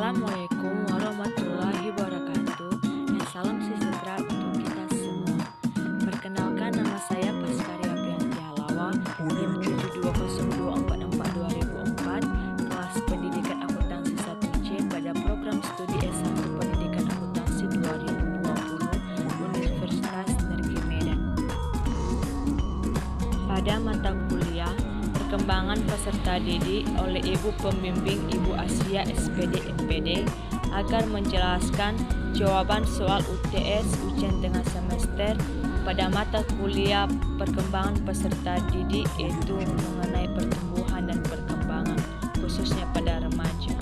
Assalamualaikum warahmatullahi wabarakatuh dan salam sejahtera untuk kita semua. Perkenalkan, nama saya Paskaria Aprianti Halawa, NIM 72024442004, kelas pendidikan akuntansi 1C pada program studi S1 pendidikan akuntansi 2020 Universitas Negeri Medan. Pada mata kuliah Perkembangan peserta didik oleh Ibu Pembimbing Ibu Asia SPD MPD agar menjelaskan jawaban soal UTS ujian tengah semester pada mata kuliah perkembangan peserta didik, yaitu mengenai pertumbuhan dan perkembangan khususnya pada remaja.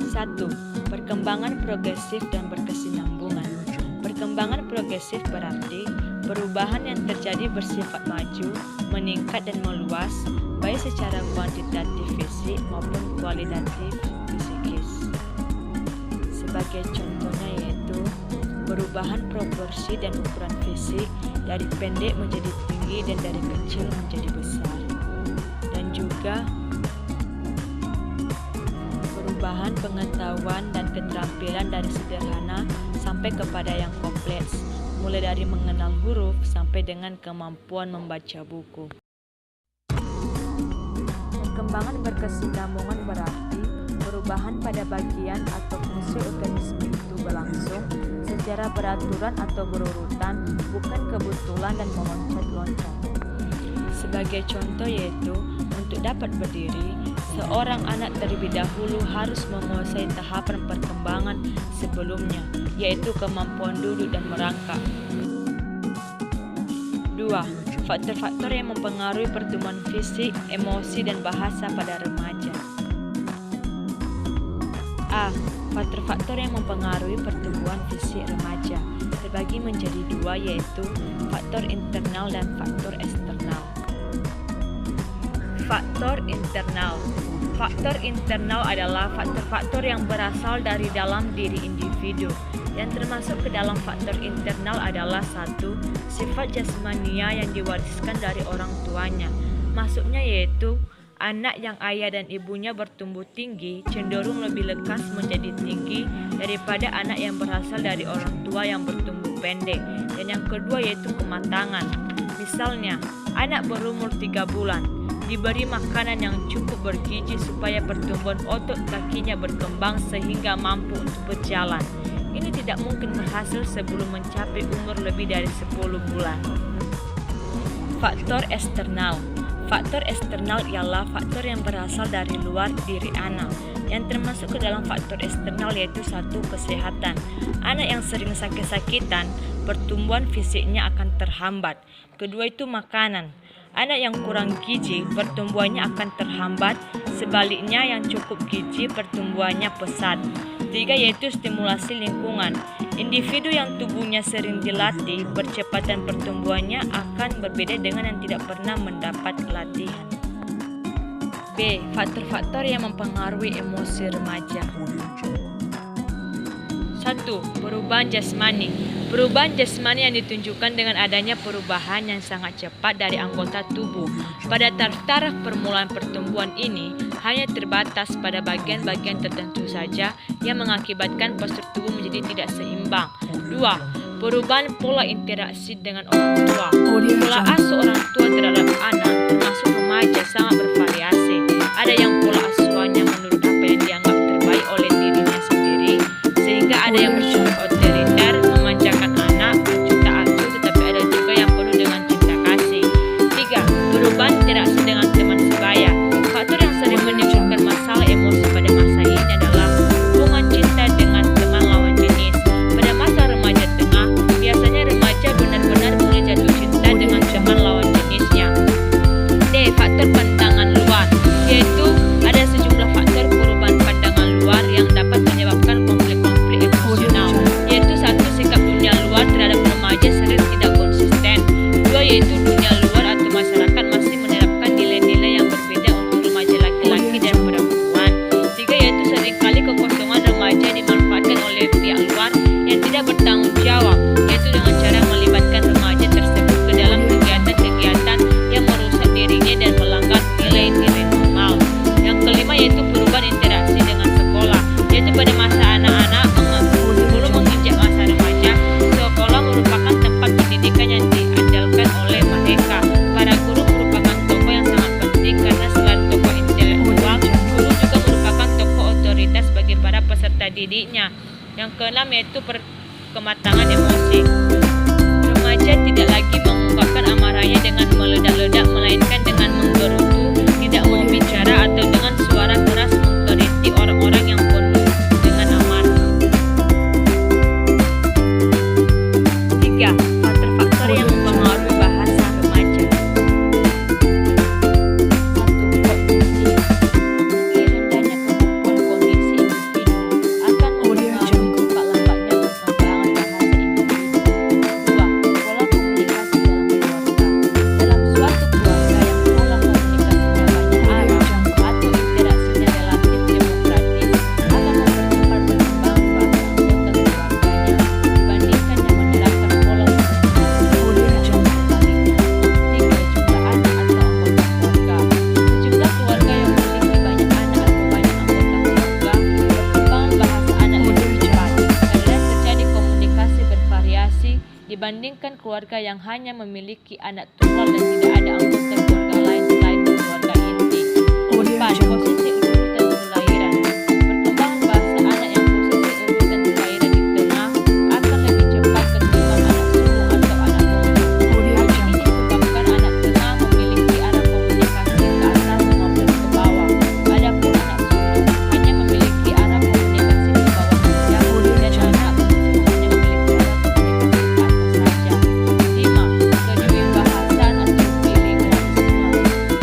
1. Perkembangan progresif dan berkesinambungan. Perkembangan progresif berarti perubahan yang terjadi bersifat maju, meningkat dan meluas, baik secara kuantitatif fisik maupun kualitatif psikis. Sebagai contohnya yaitu perubahan proporsi dan ukuran fisik dari pendek menjadi tinggi dan dari kecil menjadi besar. Dan juga perubahan pengetahuan dan keterampilan dari sederhana sampai kepada yang kompleks, mulai dari mengenal huruf sampai dengan kemampuan membaca buku. Perkembangan berkesinambungan berarti perubahan pada bagian atau fungsi organisme itu berlangsung secara beraturan atau berurutan, bukan kebetulan dan meloncat-loncat. Sebagai contoh yaitu, untuk dapat berdiri, seorang anak terlebih dahulu harus menguasai tahapan perkembangan sebelumnya, yaitu kemampuan duduk dan merangkak. 2. Faktor-faktor yang mempengaruhi pertumbuhan fisik, emosi, dan bahasa pada remaja. A. Faktor-faktor yang mempengaruhi pertumbuhan fisik remaja terbagi menjadi dua, yaitu faktor internal dan faktor eksternal. Faktor internal. Faktor internal adalah faktor-faktor yang berasal dari dalam diri individu. Yang termasuk ke dalam faktor internal adalah 1. Sifat jasmania yang diwariskan dari orang tuanya. Maksudnya yaitu anak yang ayah dan ibunya bertumbuh tinggi cenderung lebih lekas menjadi tinggi daripada anak yang berasal dari orang tua yang bertumbuh pendek. Dan yang kedua yaitu kematangan. Misalnya, anak berumur 3 bulan diberi makanan yang cukup bergizi supaya pertumbuhan otot kakinya berkembang sehingga mampu untuk berjalan. Ini tidak mungkin berhasil sebelum mencapai umur lebih dari 10 bulan. Faktor eksternal. Faktor eksternal ialah faktor yang berasal dari luar diri anak. Yang termasuk ke dalam faktor eksternal yaitu 1. Kesehatan. Anak yang sering sakit-sakitan, pertumbuhan fisiknya akan terhambat. Kedua itu makanan. Anak yang kurang gizi, pertumbuhannya akan terhambat. Sebaliknya, yang cukup gizi, pertumbuhannya pesat. 3 yaitu stimulasi lingkungan. Individu yang tubuhnya sering dilatih, percepatan pertumbuhannya akan berbeda dengan yang tidak pernah mendapat latihan. B. Faktor-faktor yang mempengaruhi emosi remaja. 1. Perubahan jasmani. Perubahan jasmani yang ditunjukkan dengan adanya perubahan yang sangat cepat dari anggota tubuh. Pada taraf permulaan pertumbuhan ini hanya terbatas pada bagian-bagian tertentu saja yang mengakibatkan postur tubuh menjadi tidak seimbang. 2. Perubahan pola interaksi dengan orang tua. Pola asuh orang tua terhadap anak termasuk remaja sangat bervariasi. Ada yang pola asuhannya menurut apa yang dianggap terbaik oleh dirinya sendiri, sehingga ada yang bersifat otoriter, memanjakan anak, acuh-tak-acuh, tetapi ada juga yang penuh dengan cinta kasih. 3. Perubahan interaksi dengan teman sebaya. Faktor yang sering menimbulkan masalah emosi pada masa ini adalah hubungan cinta dengan teman lawan jenis. Pada masa remaja tengah, biasanya remaja benar-benar mulai jatuh cinta dengan teman lawan jenisnya. D. Faktor pandangan luas. Yang keenam yaitu kematangan emosi. Remaja tidak lagi mengungkapkan amarahnya dengan meledak-ledak, melainkan dengan menggerutu, tidak mau bicara, atau dengan suara keras mengkritik orang-orang yang penuh dengan amarah. 3. Faktor-faktor yang mempengaruhi bahasa remaja. 1. Kondisi. Rendahnya kemampuan kondisi individu akan mempengaruhi cepat lambatnya perkembangan bahasa individu. 2. Pola komunikasi dalam keluarga. Dalam suatu keluarga yang pola komunikasinya banyak arah atau interaksinya relatif demokratis akan mempercepat perkembangan bahasa anggota keluarganya dibandingkan yang menerapkan pola komunikasi sebaliknya. 3. Jumlah anak atau anggota keluarga. Sejumlah keluarga yang memiliki banyak anak atau banyak anggota keluarga, perkembangan bahasa anak lebih cepat karena terjadi komunikasi bervariasi dibandingkan keluarga yang hanya memiliki anak tunggal dan tidak ada anggota keluarga lain selain keluarga inti. 4. Posisi urutan kelahiran. Perkembangan bahasa anak yang posisi urutan kelahiran di tengah akan lebih cepat ketimbang anak sulung atau anak bungsu. Hal ini disebabkan anak tengah memiliki arah komunikasi ke atas maupun ke bawah. Adapun anak sulung hanya memiliki arah komunikasi ke bawah saja dan anak bungsu hanya memiliki arah komunikasi ke atas saja. 5. Kedewibahasan atau bilingualisme.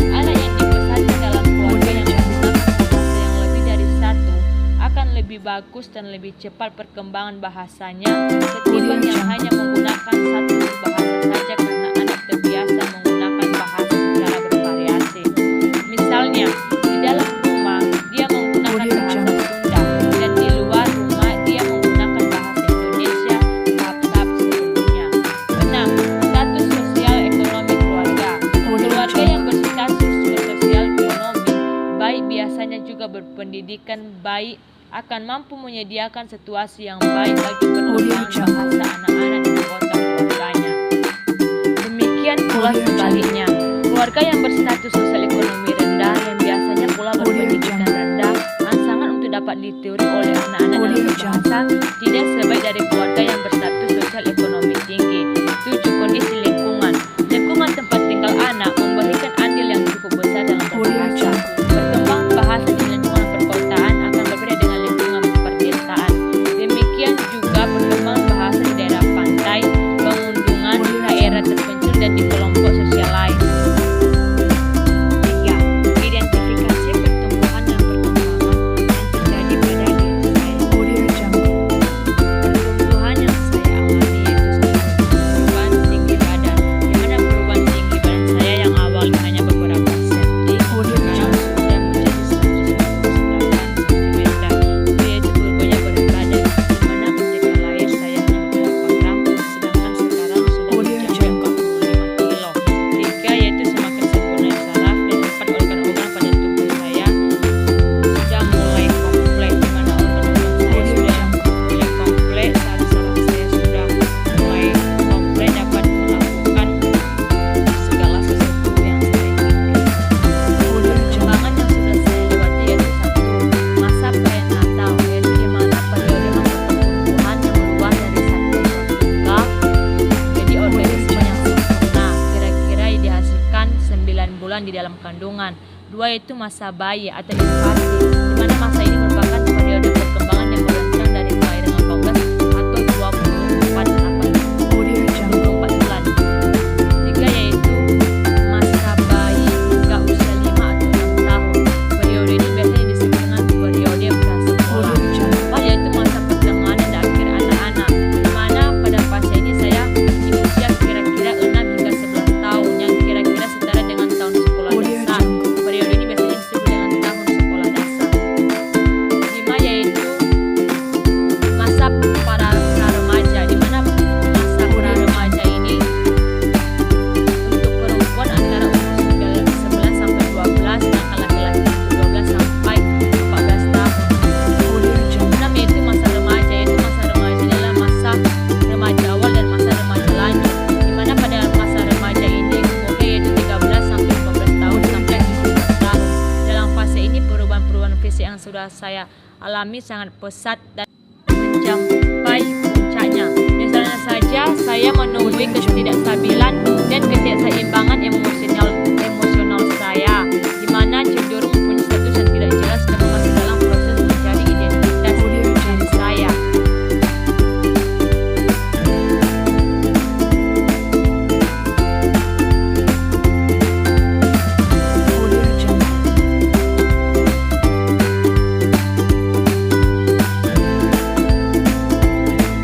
Anak yang dibesarkan dalam keluarga yang menggunakan bahasa yang lebih dari satu akan lebih bagus dan lebih cepat perkembangan bahasanya ketimbang yang hanya menggunakan satu bahasa saja karena anak terbiasa menggunakan bahasa secara bervariasi. Misalnya, di dalam rumah dia menggunakan bahasa Sunda dan di luar rumah dia menggunakan bahasa Indonesia tahap-tahap sebelumnya. 6. Status sosial ekonomi keluarga. Keluarga yang berstatus sosial ekonomi baik biasanya juga berpendidikan baik akan mampu menyediakan situasi yang baik bagi perkembangan bahasa anak-anak dan anggota keluarganya. Demikian pula sebaliknya, keluarga yang berstatus sosial ekonomi rendah yang biasanya pula berpendidikan rendah sangat untuk dapat ditiru oleh anak-anak dalam berbahasa tidak sebaik dari keluarga yang berstatus sosial ekonomi tinggi. 7. Kondisi lingkungan. Lingkungan tempat tinggal anak memberikan andil yang cukup besar dalam berbahasa. Perkembangan bahasa di lingkungan perkotaan akan berbeda dengan lingkungan pedesaan. Demikian juga perkembangan bahasa di daerah pantai, pengundungan, daerah terpencil dan di kelompok sosial lain. 3. Identifikasi pertumbuhan dan perkembangan yang terjadi pada diri saya. Pertumbuhan yang saya alami yaitu perubahan tinggi badan, di mana perubahan tinggi badan saya yang awalnya hanya beberapa senti, sekarang sudah menjadi 199 cm. Itu yaitu perubahannya berat badan, di mana ketika lahir saya hanya beberapa gram, sedangkan sekarang sudah mencapai 45 kilo. 3. Yaitu semakin sempurna saraf dan 4. Organ-organ pada tubuh saya sudah mulai kompleks, di mana organ-organ saya sudah mulai kompleks, saraf-saraf saya sudah mulai kompleks dapat melakukan segala sesuatu yang saya inginkan. Perkembangan yang sudah saya lewati yaitu 1. Masa prenatal, yaitu di mana periode masa pertumbuhan yang berubah dari satu organ jadi organisme yang sempurna, kira-kira dihasilkan 9 bulan di dalam kandungan. 2. Yaitu masa bayi atau infasi, di mana masa ini merupakan periode perkembangan yang berlangsung dari kelahiran 18 atau 24 bulan. 3. Yaitu masa bayi hingga usia 5 atau 6 tahun. Periode ini biasanya disebut dengan periode prasekolah. 4. Yaitu masa pertengahan dan akhir anak-anak, di mana pada fase ini saya di usia kira-kira 6 hingga 11 tahun yang kira-kira setara dengan tahun sekolah dasar. Periode ini biasanya disebut dengan tahun sekolah dasar. 5. Yaitu masa para remaja, di mana masa para remaja ini untuk perempuan antara umur 11 sampai 12, sedangkan laki-laki untuk 12 sampai 14 tahun. 6. Yaitu masa remaja, yaitu masa remaja adalah masa remaja awal dan masa remaja lanjut, di mana pada masa remaja ini umurnya yaitu 13 sampai 15 tahun sampai 17 tahun. Dalam fase ini perubahan-perubahan fisik yang sudah saya alami sangat pesat dan menjadi mencapai puncaknya. Misalnya saja saya menemui ketidakstabilan dan